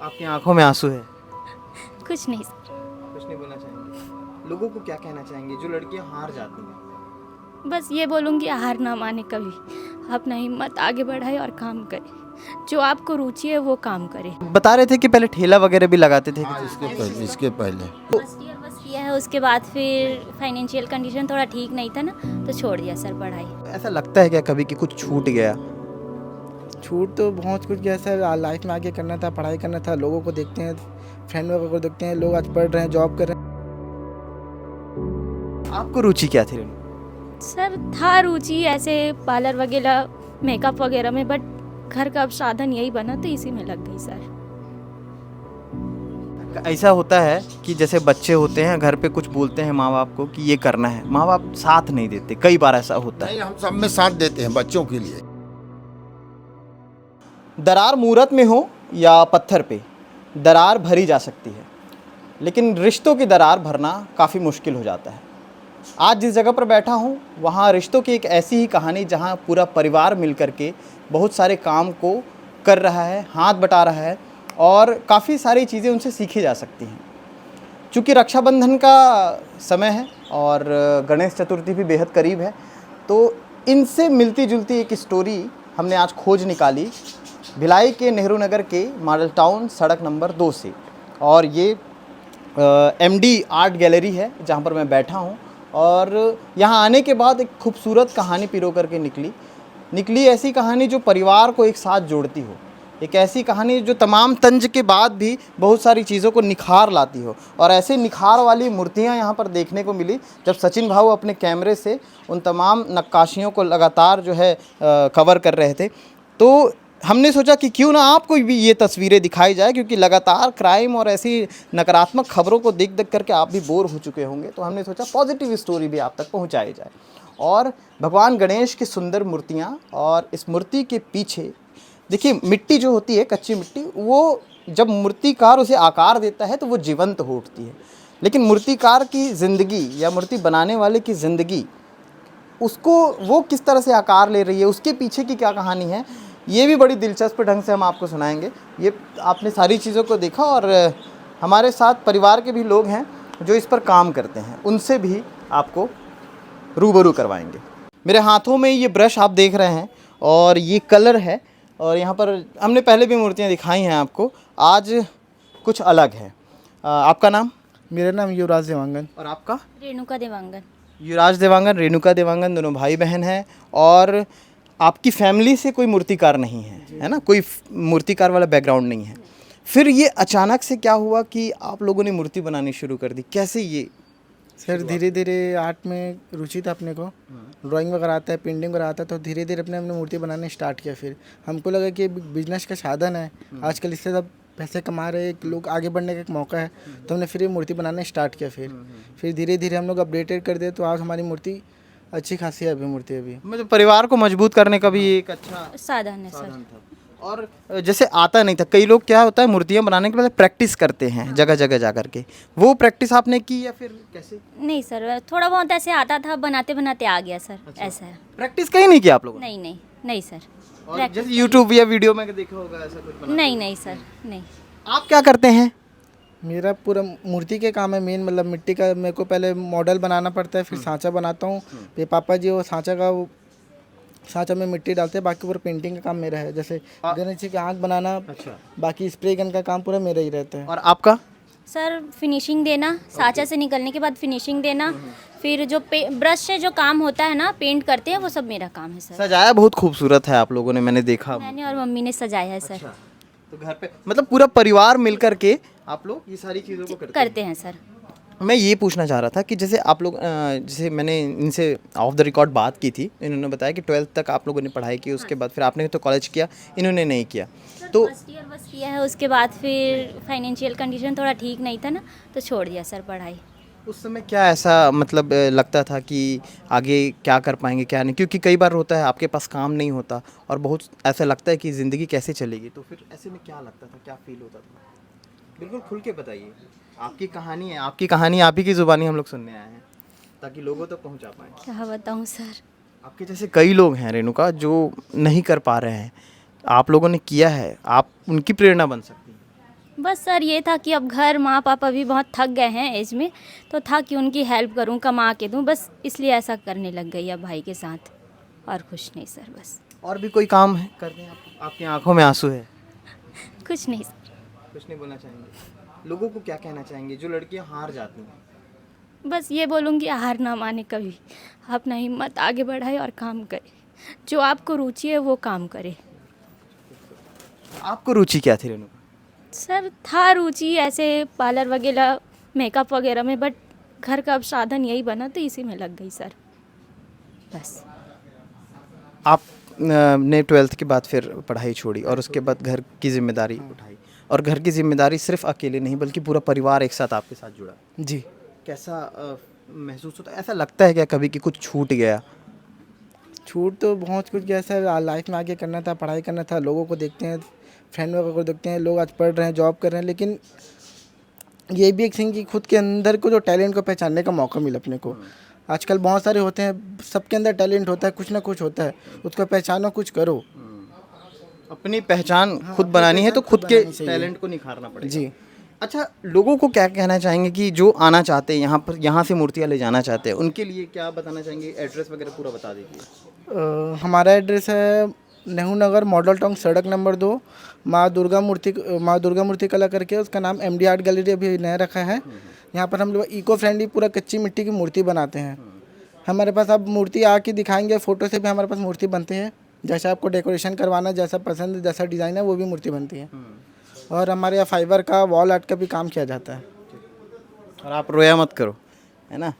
आपकी आंखों में आंसू है? कुछ नहीं सर। कुछ नहीं बोलना चाहेंगे? लोगों को क्या कहना चाहेंगे जो लड़कियां हार जाती हैं? बस ये बोलूँगी, हार ना माने कभी, अपना हिम्मत आगे बढ़ाए और काम करे, जो आपको रुचि है वो काम करे। बता रहे थे कि पहले ठेला वगैरह भी लगाते थे। हाँ, इसके पहले फर्स्ट ईयर बस किया है, उसके बाद फिर फाइनेंशियल कंडीशन थोड़ा ठीक नहीं था ना, तो छोड़ दिया सर पढ़ाई। ऐसा लगता है क्या कभी कि कुछ छूट गया? छूट तो बहुत कुछ गया सर। लाइफ में आगे करना था, पढ़ाई करना था। लोगों को देखते हैं, फ्रेंड वगैरह को देखते हैं, लोग आज पढ़ रहे हैं, जॉब कर रहे हैं। आपको रुचि क्या थी? सर था रुचि ऐसे पार्लर वगैरह, मेकअप वगैरह में, बट घर का अब साधन यही बना तो इसी में लग गई सर। ऐसा होता है कि जैसे बच्चे होते हैं घर पे कुछ बोलते हैं माँ बाप को कि ये करना है, माँ बाप साथ नहीं देते, कई बार ऐसा होता है। नहीं, हम सब में साथ देते हैं बच्चों के लिए। दरार मूरत में हो या पत्थर पे, दरार भरी जा सकती है, लेकिन रिश्तों की दरार भरना काफ़ी मुश्किल हो जाता है। आज जिस जगह पर बैठा हूँ वहाँ रिश्तों की एक ऐसी ही कहानी जहाँ पूरा परिवार मिलकर के बहुत सारे काम को कर रहा है, हाथ बटा रहा है और काफ़ी सारी चीज़ें उनसे सीखी जा सकती हैं। चूँकि रक्षाबंधन का समय है और गणेश चतुर्थी भी बेहद करीब है, तो इनसे मिलती जुलती एक स्टोरी हमने आज खोज निकाली भिलाई के नेहरू नगर के मॉडल टाउन सड़क नंबर 2 से। और ये एमडी आर्ट गैलरी है जहाँ पर मैं बैठा हूँ और यहाँ आने के बाद एक खूबसूरत कहानी पिरो करके निकली ऐसी कहानी जो परिवार को एक साथ जोड़ती हो, एक ऐसी कहानी जो तमाम तंज के बाद भी बहुत सारी चीज़ों को निखार लाती हो। और ऐसे निखार वाली मूर्तियाँ यहाँ पर देखने को मिली जब सचिन भाऊ अपने कैमरे से उन तमाम नक्काशियों को लगातार जो है कवर कर रहे थे। तो हमने सोचा कि क्यों ना आपको भी ये तस्वीरें दिखाई जाए, क्योंकि लगातार क्राइम और ऐसी नकारात्मक खबरों को देख देख करके आप भी बोर हो चुके होंगे। तो हमने सोचा पॉजिटिव स्टोरी भी आप तक पहुँचाई जाए। और भगवान गणेश की सुंदर मूर्तियाँ, और इस मूर्ति के पीछे देखिए मिट्टी जो होती है, कच्ची मिट्टी, वो जब मूर्तिकार उसे आकार देता है तो वो जीवंत हो उठती है। लेकिन मूर्तिकार की ज़िंदगी या मूर्ति बनाने वाले की ज़िंदगी, उसको वो किस तरह से आकार ले रही है, उसके पीछे की क्या कहानी है, ये भी बड़ी दिलचस्प ढंग से हम आपको सुनाएंगे। ये आपने सारी चीज़ों को देखा और हमारे साथ परिवार के भी लोग हैं जो इस पर काम करते हैं, उनसे भी आपको रूबरू करवाएंगे। मेरे हाथों में ये ब्रश आप देख रहे हैं और ये कलर है, और यहाँ पर हमने पहले भी मूर्तियाँ दिखाई हैं आपको, आज कुछ अलग है। आपका नाम? मेरा नाम युवराज देवांगन। और आपका? रेणुका देवांगन। युवराज देवांगन, रेणुका देवांगन, दोनों भाई बहन हैं। और आपकी फैमिली से कोई मूर्तिकार नहीं है ना? कोई मूर्तिकार वाला बैकग्राउंड नहीं है। फिर ये अचानक से क्या हुआ कि आप लोगों ने मूर्ति बनानी शुरू कर दी? कैसे ये? सर धीरे धीरे आर्ट में रुचि था अपने को, ड्राइंग वगैरह आता है, पेंटिंग वगैरह आता है, तो धीरे धीरे अपने हमने मूर्ति बनाने स्टार्ट किया। फिर हमको लगा कि बिजनेस का साधन है, आजकल इससे सब पैसे कमा रहे हैं, लोग आगे बढ़ने का एक मौका है, तो हमने फिर ये मूर्ति बनाना स्टार्ट किया। फिर धीरे धीरे हम लोग अपडेटेड कर दिए, तो आज हमारी मूर्ति अच्छी खासी है अभी मूर्ति अभी। मतलब परिवार को मजबूत करने का भी एक अच्छा साधन है सर। साधन था। और जैसे आता नहीं था, कई लोग क्या होता है मूर्तियाँ बनाने के बाद प्रैक्टिस करते हैं जगह जगह जा करके, वो प्रैक्टिस आपने की या फिर कैसे? नहीं सर, थोड़ा बहुत ऐसे आता था, बनाते बनाते आ गया सर। ऐसा है। प्रैक्टिस कहीं नहीं किया आप लोगों ने? नहीं सर। और जैसे यूट्यूब या वीडियो में देखा होगा ऐसा कुछ बना? नहीं सर, नहीं। आप क्या करते हैं? मेरा पूरा मूर्ति के काम है मेन, मतलब मिट्टी का मेरे को पहले मॉडल बनाना पड़ता है, फिर सांचा बनाता हूँ। फिर पापा जी वो सांचा में मिट्टी डालते हैं, बाकी पूरा पेंटिंग का काम मेरा है। जैसे गणेश जी की आँख बनाना, अच्छा। बाकी स्प्रे गन का काम पूरा मेरा ही रहता है। और आपका? सर फिनिशिंग देना, सांचा से निकलने के बाद फिनिशिंग देना, फिर जो ब्रश से जो काम होता है ना, पेंट करते हैं, वो सब मेरा काम है सर। सजाया बहुत खूबसूरत है आप लोगों ने, मैंने देखा। मैंने और मम्मी ने सजाया है सर। अच्छा। तो घर पे मतलब पूरा परिवार मिल करके आप लोग ये सारी चीज़ों को करते हैं सर। मैं ये पूछना चाह रहा था कि जैसे आप लोग जैसे मैंने इनसे ऑफ द रिकॉर्ड बात की थी, इन्होंने बताया कि 12th तक आप लोगों ने पढ़ाई की, उसके बाद फिर आपने तो कॉलेज किया, इन्होंने नहीं किया। तो फर्स्ट ईयर बस किया है, उसके बाद फिर फाइनेंशियल कंडीशन थोड़ा ठीक नहीं था ना, तो छोड़ दिया सर पढ़ाई। उस समय क्या ऐसा मतलब लगता था कि आगे क्या कर पाएंगे क्या नहीं? क्योंकि कई बार होता है आपके पास काम नहीं होता और बहुत ऐसा लगता है कि ज़िंदगी कैसे चलेगी, तो फिर ऐसे में क्या लगता था, क्या फील होता था? बिल्कुल खुल के बताइए, आपकी कहानी है, आपकी कहानी आप ही की ज़ुबानी हम लोग सुनने आए हैं ताकि लोगों तक पहुंचा पाएँ। क्या बताऊँ सर। आपके जैसे कई लोग हैं रेणुका जो नहीं कर पा रहे हैं, आप लोगों ने किया है, आप उनकी प्रेरणा बन सकती हैं। बस सर ये था कि अब घर माँ पापा भी बहुत थक गए हैं एज में, तो था कि उनकी हेल्प करूं, कमा के दूं, बस इसलिए ऐसा करने लग गई अब भाई के साथ, और कुछ नहीं सर, बस और भी कोई काम है कर दें आप? आपकी आंखों में आंसू है, कुछ नहीं सर। कुछ नहीं बोलना चाहेंगे? लोगों को क्या कहना चाहेंगे जो लड़कियां हार जाती हैं? बस ये बोलूँगी हार ना माने कभी, अपना हिम्मत आगे बढ़ाए और काम करे, जो आपको रुचि है वो काम करे। आपको रुचि क्या थी रेणुका? सर था रुचि ऐसे पार्लर वगैरह, मेकअप वगैरह में, बट घर का अब साधन यही बना तो इसी में लग गई सर, बस। आप ने 12th के बाद फिर पढ़ाई छोड़ी और उसके बाद घर की जिम्मेदारी उठाई, और घर की जिम्मेदारी सिर्फ अकेले नहीं बल्कि पूरा परिवार एक साथ आपके साथ जुड़ा। जी। कैसा महसूस होता है? ऐसा लगता है क्या कभी कि कुछ छूट गया? छूट तो बहुत कुछ गया सर, लाइफ में आगे करना था, पढ़ाई करना था, लोगों को देखते हैं, फ्रेंड वगैरह को देखते हैं, लोग आज पढ़ रहे हैं, जॉब कर रहे हैं, लेकिन ये भी एक थिंग कि खुद के अंदर को जो टैलेंट को पहचानने का मौका मिला अपने को। आजकल बहुत सारे होते हैं, सबके अंदर टैलेंट होता है, कुछ ना कुछ होता है, उसको पहचानो, कुछ करो। अपनी पहचान खुद बनानी है तो खुद के टैलेंट को निखारना पड़ेगा। जी। अच्छा, लोगों को क्या कहना चाहेंगे कि जो आना चाहते हैं यहाँ पर, यहाँ से मूर्तियाँ ले जाना चाहते हैं, उनके लिए क्या बताना चाहेंगे? एड्रेस वगैरह पूरा बता दीजिए। हमारा एड्रेस है नेहरू नगर, मॉडल टाउन, सड़क नंबर 2, माँ दुर्गा मूर्ति कला करके, उसका नाम MD आर्ट गैलरी अभी नया रखा है। यहाँ पर हम लोग इको फ्रेंडली पूरा कच्ची मिट्टी की मूर्ति बनाते हैं। हमारे पास आप मूर्ति आके दिखाएंगे, फ़ोटो से भी हमारे पास मूर्ति बनते हैं, जैसा आपको डेकोरेशन करवाना, जैसा पसंद, जैसा डिज़ाइन है वो भी मूर्ति बनती है। और हमारे यहाँ फाइबर का, वॉल आर्ट का भी काम किया जाता है। और आप रोया मत करो, है ना?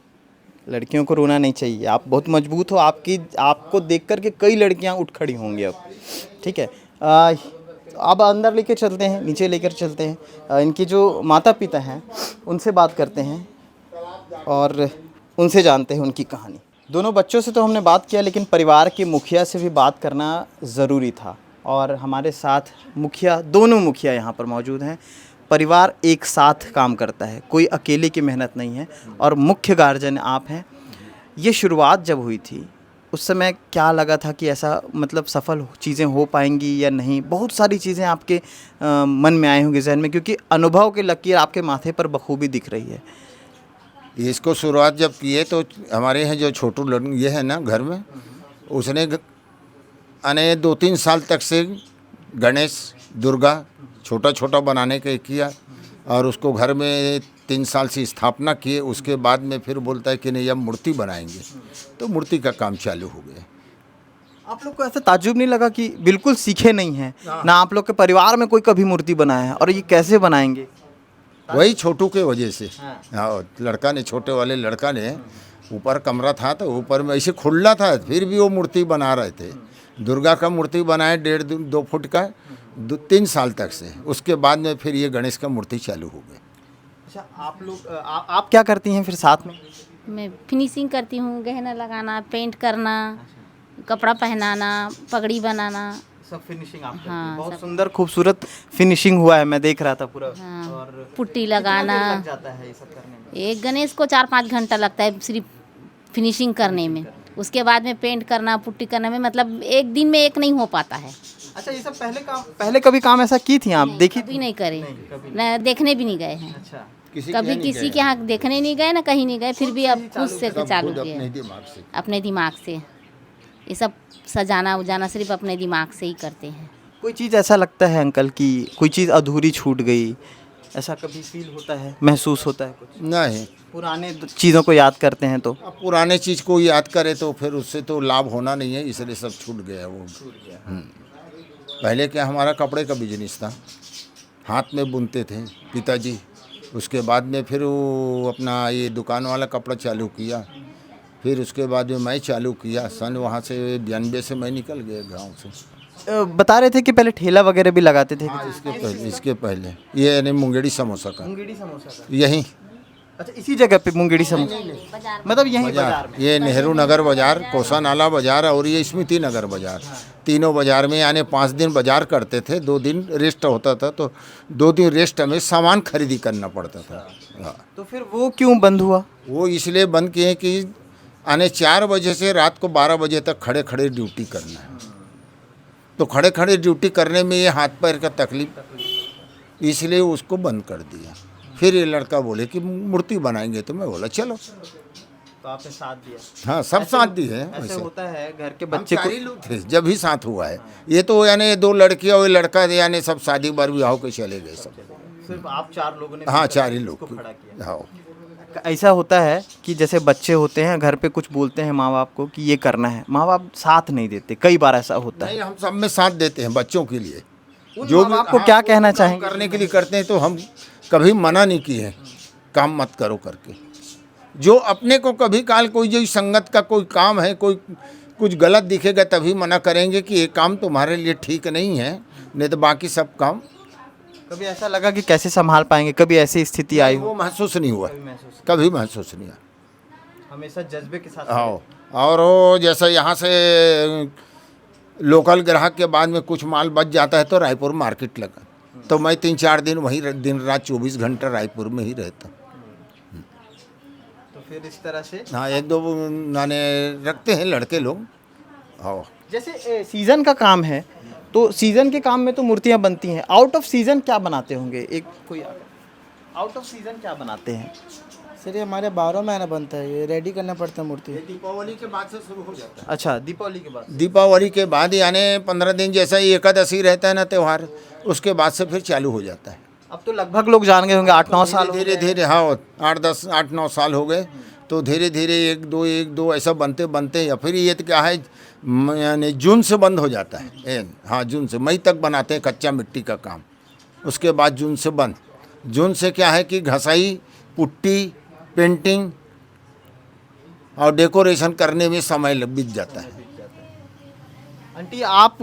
लड़कियों को रोना नहीं चाहिए, आप बहुत मजबूत हो, आपको देख कर के कई लड़कियां उठ खड़ी होंगी अब, ठीक है? अब अंदर लेके चलते हैं, नीचे लेकर चलते हैं, इनके जो माता पिता हैं उनसे बात करते हैं और उनसे जानते हैं उनकी कहानी। दोनों बच्चों से तो हमने बात किया, लेकिन परिवार के मुखिया से भी बात करना ज़रूरी था, और हमारे साथ दोनों मुखिया यहाँ पर मौजूद हैं। परिवार एक साथ काम करता है, कोई अकेले की मेहनत नहीं है, और मुख्य गार्जियन आप हैं। ये शुरुआत जब हुई थी उस समय क्या लगा था कि ऐसा मतलब सफल चीज़ें हो पाएंगी या नहीं? बहुत सारी चीज़ें आपके मन में आए होंगे जहन में, क्योंकि अनुभव की लकीर आपके माथे पर बखूबी दिख रही है। इसको शुरुआत जब किए तो हमारे यहाँ जो छोटू ये है ना घर में, उसने अने 2-3 साल तक से गणेश दुर्गा छोटा छोटा बनाने के किया, और उसको घर में 3 साल से स्थापना किए। उसके बाद में फिर बोलता है कि नहीं अब मूर्ति बनाएंगे, तो मूर्ति का काम चालू हो गया। आप लोग को ऐसा ताज्जुब नहीं लगा कि बिल्कुल सीखे नहीं हैं ना, आप लोग के परिवार में कोई कभी मूर्ति बनाया है, और ये कैसे बनाएंगे? वही छोटू के वजह से। हाँ, लड़का ने, छोटे वाले लड़का ने, ऊपर कमरा था तो ऊपर में ऐसे खुला था, फिर भी वो मूर्ति बना रहे थे। दुर्गा का मूर्ति बनाए 1.5-2 फुट का 3 साल तक से। उसके बाद में फिर ये गणेश का मूर्ति चालू हो गया। अच्छा, आप लोग आप क्या करती हैं फिर साथ में? मैं फिनिशिंग करती हूँ, गहना लगाना, पेंट करना, कपड़ा पहनाना, पगड़ी बनाना। सब फिनिशिंग आप करती हैं? हाँ, बहुत सब। सुंदर खूबसूरत फिनिशिंग हुआ है, मैं देख रहा था पूरा। हाँ, और पुट्टी कितना लगाना। देर लग जाता है ये सब करने में? एक गणेश को 4-5 घंटा लगता है सिर्फ फिनिशिंग करने में। उसके बाद में पेंट करना, पुट्टी करने में, मतलब एक दिन में एक नहीं हो पाता है। अच्छा, ये सब पहले कभी काम ऐसा की थी आप? देखी कभी थी? नहीं करे, न देखने भी नहीं गए हैं। अच्छा, कभी किसी के यहाँ देखने नहीं गए, ना कहीं नहीं गए, फिर भी अब खुद से चालू खुद किया अपने दिमाग से। अपने दिमाग से। ये सब सजाना उजाना सिर्फ अपने दिमाग से ही करते हैं। कोई चीज़ ऐसा लगता है अंकल कि कोई चीज़ अधूरी छूट गई, ऐसा कभी फील होता है, महसूस होता है कुछ? नहीं, पुराने चीज़ों को याद करते हैं तो? अब पुराने चीज़ को याद करे तो फिर उससे तो लाभ होना नहीं है, इसलिए सब छूट गया वो। पहले क्या हमारा कपड़े का बिजनेस था, हाथ में बुनते थे पिताजी। उसके बाद में फिर वो अपना ये दुकान वाला कपड़ा चालू किया। फिर उसके बाद में मैं चालू किया। सन वहाँ से 92 से मैं निकल गया गांव से। बता रहे थे कि पहले ठेला वगैरह भी लगाते थे? हाँ, इसके पहले ये यानी मुंगेड़ी समोसा का, मुंगेड़ी समोसा का? यहीं अच्छा, इसी जगह पे मुंगेड़ी समोसा? मतलब यहीं बाजार में? ये नेहरू नगर बाज़ार, कोसा नाला बाज़ार और ये स्मृति नगर बाज़ार, तीनों बाज़ार में यानी 5 दिन बाज़ार करते थे, 2 दिन रेस्ट होता था। तो 2 दिन रेस्ट में सामान खरीदी करना पड़ता था। हाँ, तो फिर वो क्यों बंद हुआ? वो इसलिए बंद किए कि आने 4 बजे से रात को 12 बजे तक खड़े खड़े ड्यूटी करना है। तो खड़े खड़े ड्यूटी करने में ये हाथ पैर का तकलीफ, इसलिए उसको बंद कर दिया। फिर ये लड़का बोले कि मूर्ति बनाएंगे, तो मैं बोला चलो। तो आपने साथ दिया? हाँ, सब साथ दी है। ऐसे वैसे होता है घर के हम बच्चे को। 4 ही लोग थे जब भी साथ हुआ है। ये तो यानी 2 लड़कियां और लड़का यानी सब शादी बार विवाह के चले गए सब। सिर्फ आप 4 लोगों ने हाँ, मिलकर 4 ही इसको लोग। खड़ा किया। हाँ, ऐसा होता है कि जैसे बच्चे होते हैं घर पे, कुछ बोलते हैं माँ बाप को कि ये करना है, माँ बाप साथ नहीं देते, कई बार ऐसा होता है। नहीं, हम सब में साथ देते हैं बच्चों के लिए। उन माँ बाप को क्या कहना काम चाहेंगे? करने के लिए करते हैं तो हम कभी मना नहीं किए हैं, काम मत करो करके। जो अपने को कभी काल कोई जो संगत का कोई काम है, कोई कुछ गलत दिखेगा तभी मना करेंगे कि ये काम तुम्हारे लिए ठीक नहीं है, नहीं तो बाकी सब काम। कभी ऐसा लगा कि कैसे संभाल पाएंगे, कभी ऐसी स्थिति आई हो? वो महसूस नहीं हुआ, महसूस, कभी महसूस नहीं हुआ। हमेशा जज्बे के साथ। हाँ, और वो जैसे यहाँ से लोकल ग्राहक के बाद में कुछ माल बच जाता है तो रायपुर मार्केट लगा, तो मैं 3-4 दिन वहीं दिन रात 24 घंटा रायपुर में ही रहता। तो फिर इस तरह से हाँ, 1-2 नाने रखते हैं लड़के लोग। हाँ, जैसे सीजन का काम है, तो सीजन के काम में तो मूर्तियाँ बनती हैं। आउट ऑफ सीजन क्या बनाते होंगे? एक कोई आउट ऑफ सीजन क्या बनाते हैं? सर ये हमारे 12 महीना बनता है, ये रेडी करना पड़ता है मूर्ति। दीपावली के बाद से शुरू हो जाता है। अच्छा, दीपावली के बाद? दीपावली के बाद यानी 15 दिन जैसा ही एकादशी रहता है ना त्यौहार, उसके बाद से फिर चालू हो जाता है। अब तो लगभग लोग जान गए होंगे, 8-9 साल हो धीरे गए। धीरे, हाँ, 8-9 साल हो गए, तो धीरे धीरे 1-2 ऐसा बनते बनते, या फिर ये तो क्या है यानी जून से बंद हो जाता है। हाँ, जून से मई तक बनाते हैं कच्चा मिट्टी का काम, उसके बाद जून से बंद। जून से क्या है कि घसाई, पुट्टी, पेंटिंग और डेकोरेशन करने में समय बीत जाता है। आंटी, आप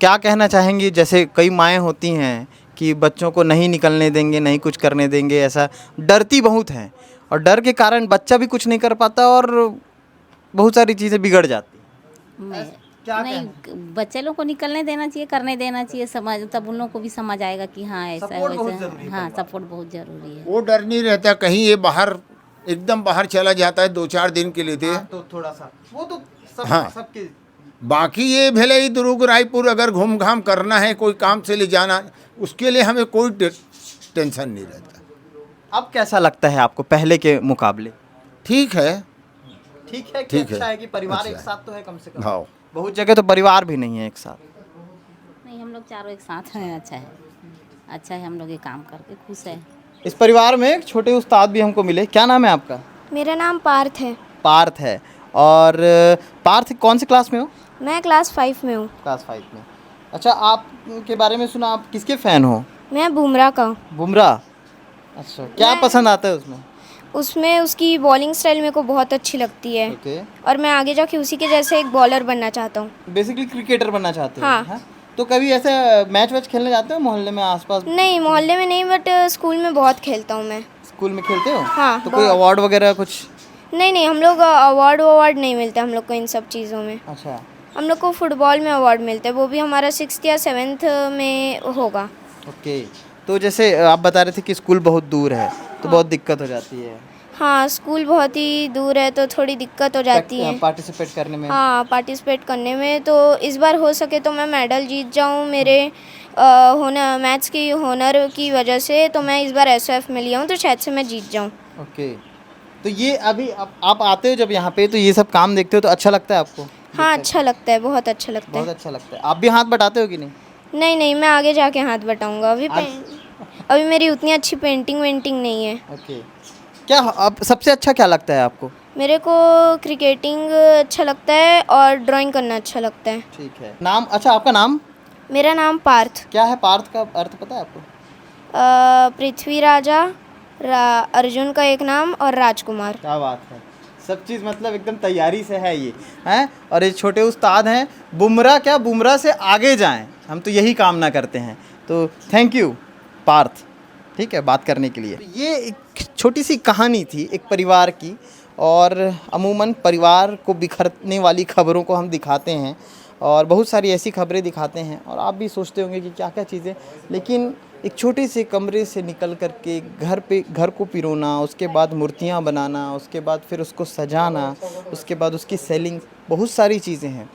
क्या कहना चाहेंगी? जैसे कई माएँ होती हैं कि बच्चों को नहीं निकलने देंगे, नहीं कुछ करने देंगे, ऐसा डरती बहुत हैं, और डर के कारण बच्चा भी कुछ नहीं कर पाता और बहुत सारी चीज़ें बिगड़ जाती। क्या नहीं, बच्चे लोग को निकलने देना चाहिए, करने देना चाहिए, समझ तब उन लोग को भी समझ आएगा कि हाँ ऐसा है, सपोर्ट बहुत वैसा जरूरी है। है हाँ, सपोर्ट बहुत जरूरी है। वो डर नहीं रहता, कहीं ये बाहर एकदम बाहर चला जाता है 2-4 दिन के लिए थे। तो थोड़ा सा वो तो सब हाँ। सबके। बाकी ये भले ही दुर्ग रायपुर अगर घूम घाम करना है, कोई काम से ले जाना, उसके लिए हमें कोई टेंशन नहीं रहता। अब कैसा लगता है आपको पहले के मुकाबले? ठीक है। ठीक है कि ठीक अच्छा है, है कि परिवार अच्छा एक है। साथ तो है कम से कम। हाँ, बहुत जगह तो परिवार भी नहीं है एक साथ। नहीं, हम लोग चारों एक साथ हैं, अच्छा है, अच्छा है, हम लोग ये काम करके खुश है। इस परिवार में एक छोटे उस्ताद भी हमको मिले। क्या नाम है आपका? मेरा नाम पार्थ है। पार्थ है। और पार्थ कौन सी क्लास में हो? मैं क्लास 5 में हूँ। क्लास 5 में। अच्छा, आप के बारे में सुना, आप किसके फ़ैन हो? मैं बुमराह का हूँ। बुमराह। अच्छा, क्या पसंद आता है उसमें? उसमें उसकी बॉलिंग स्टाइल मेरे को बहुत अच्छी लगती है, ओके। और मैं आगे जाके उसी के जैसे एक बॉलर बनना चाहता हूँ। बेसिकली क्रिकेटर बनना चाहते हो? हाँ। हैं? तो कभी ऐसे मैच वैच खेलने जाते हो मोहल्ले में आसपास? नहीं, मोहल्ले में नहीं, बट स्कूल में बहुत खेलता हूँ मैं। स्कूल में खेलते हो? हाँ, तो कोई अवार्ड वगैरह कुछ? नहीं, हम लोग अवार्ड नहीं मिलता हम लोग को इन सब चीज़ों में। अच्छा। हम लोग को फुटबॉल में अवार्ड मिलता है, वो भी हमारा 6th या 7th में होगा। ओके। तो जैसे आप बता रहे थे कि स्कूल बहुत दूर है, तो बहुत दिक्कत हो जाती है। हाँ, स्कूल बहुत ही दूर है तो थोड़ी दिक्कत हो जाती है। पार्टिसिपेट करने में। हाँ, पार्टिसिपेट करने में। तो इस बार हो सके तो मैं मेडल जीत जाऊँ, मेरे होना मैथ्स की होनर की वजह से। तो मैं इस बार एसएफ में लिया हूँ, तो शायद से मैं जीत जाऊँ। ओके। तो ये अभी आप आते हो जब यहाँ पे, तो ये सब काम देखते हो तो अच्छा लगता है आपको? हाँ, अच्छा लगता है, बहुत अच्छा लगता बहुत है। अच्छा लगता है। आप भी हाथ बटाते हो कि नहीं? नहीं, मैं आगे जाके हाथ बटाऊँगा। अभी मेरी उतनी अच्छी पेंटिंग वेंटिंग नहीं है। ओके। क्या अब सबसे अच्छा क्या लगता है आपको? मेरे को क्रिकेटिंग अच्छा लगता है और ड्राइंग करना अच्छा लगता है। ठीक है। नाम? अच्छा, आपका नाम मेरा नाम पार्थ। क्या है? पार्थ का अर्थ पता है आपको? पृथ्वी राजा, अर्जुन का एक नाम, और राजकुमार। क्या बात है, सब चीज़ मतलब एकदम तैयारी से है ये, हैं? और ये छोटे उस्ताद हैं बुमराह। क्या बुमराह से आगे जाएं, हम तो यही कामना करते हैं। तो थैंक यू पार्थ, ठीक है, बात करने के लिए। ये एक छोटी सी कहानी थी एक परिवार की, और अमूमन परिवार को बिखरने वाली खबरों को हम दिखाते हैं, और बहुत सारी ऐसी खबरें दिखाते हैं, और आप भी सोचते होंगे कि क्या क्या चीज़ें, लेकिन एक छोटे से कमरे से निकल कर के घर को पिरोना, उसके बाद मूर्तियाँ बनाना, उसके बाद फिर उसको सजाना, उसके बाद उसकी सेलिंग, बहुत सारी चीज़ें हैं।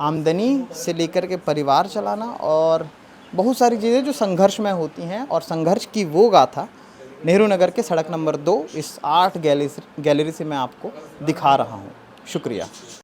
आमदनी से लेकर के परिवार चलाना और बहुत सारी चीज़ें जो संघर्ष में होती हैं, और संघर्ष की वो गाथा नेहरू नगर के सड़क नंबर 2 इस आर्ट गैलरी से मैं आपको दिखा रहा हूँ। शुक्रिया।